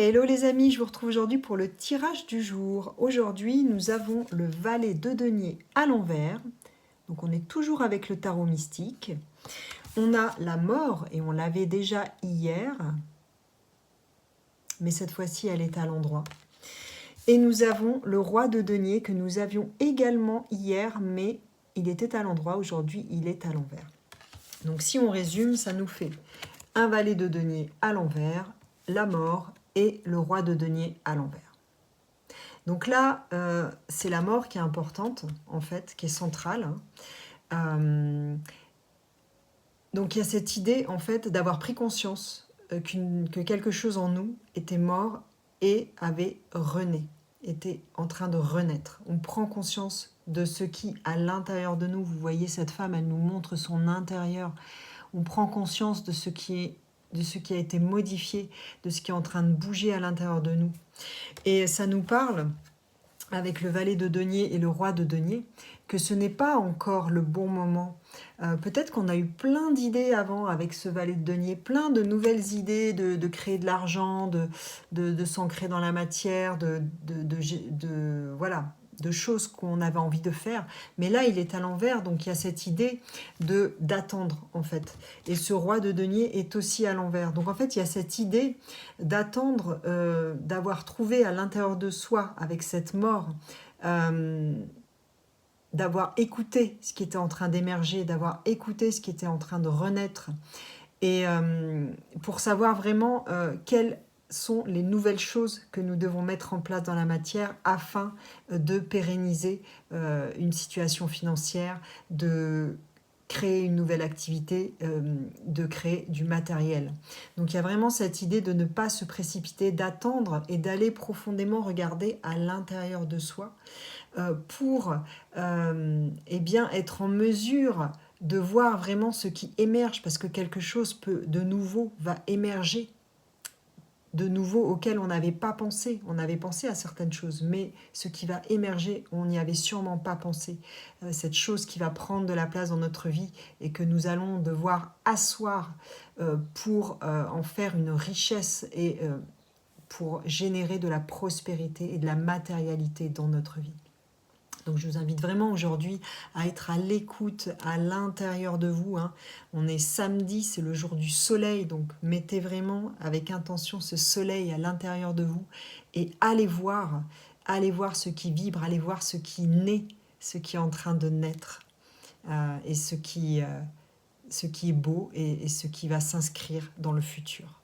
Hello les amis, je vous retrouve aujourd'hui pour le tirage du jour. Aujourd'hui, nous avons le valet de denier à l'envers. Donc on est toujours avec le tarot mystique. On a la mort et on l'avait déjà hier. Mais cette fois-ci, elle est à l'endroit. Et nous avons le roi de denier que nous avions également hier, mais il était à l'endroit. Aujourd'hui, il est à l'envers. Donc si on résume, ça nous fait un valet de denier à l'envers, la mort et le roi de denier à l'envers. Donc là, c'est la mort qui est importante, en fait, qui est centrale. Donc il y a cette idée, en fait, d'avoir pris conscience que quelque chose en nous était mort et avait rené, était en train de renaître. On prend conscience de ce qui, à l'intérieur de nous, vous voyez cette femme, elle nous montre son intérieur. On prend conscience de ce qui a été modifié, de ce qui est en train de bouger à l'intérieur de nous. Et ça nous parle, avec le valet de denier et le roi de denier, que ce n'est pas encore le bon moment. Peut-être qu'on a eu plein d'idées avant avec ce valet de denier, plein de nouvelles idées de créer de l'argent, de s'ancrer dans la matière, voilà, de choses qu'on avait envie de faire. Mais là, il est à l'envers, donc il y a cette idée d'attendre, en fait. Et ce roi de denier est aussi à l'envers. Donc en fait, il y a cette idée d'attendre, d'avoir trouvé à l'intérieur de soi, avec cette mort, d'avoir écouté ce qui était en train d'émerger, d'avoir écouté ce qui était en train de renaître, et pour savoir vraiment quelles sont les nouvelles choses que nous devons mettre en place dans la matière afin de pérenniser une situation financière, de créer une nouvelle activité, de créer du matériel. Donc il y a vraiment cette idée de ne pas se précipiter, d'attendre et d'aller profondément regarder à l'intérieur de soi pour eh bien, être en mesure de voir vraiment ce qui émerge, parce que quelque chose de nouveau va émerger, de nouveau auquel on n'avait pas pensé. On avait pensé à certaines choses, mais ce qui va émerger, on n'y avait sûrement pas pensé. Cette chose qui va prendre de la place dans notre vie et que nous allons devoir asseoir pour en faire une richesse et pour générer de la prospérité et de la matérialité dans notre vie. Donc je vous invite vraiment aujourd'hui à être à l'écoute à l'intérieur de vous. On est samedi, c'est le jour du soleil, donc mettez vraiment avec intention ce soleil à l'intérieur de vous et allez voir ce qui vibre, allez voir ce qui naît, ce qui est en train de naître et ce qui est beau et ce qui va s'inscrire dans le futur.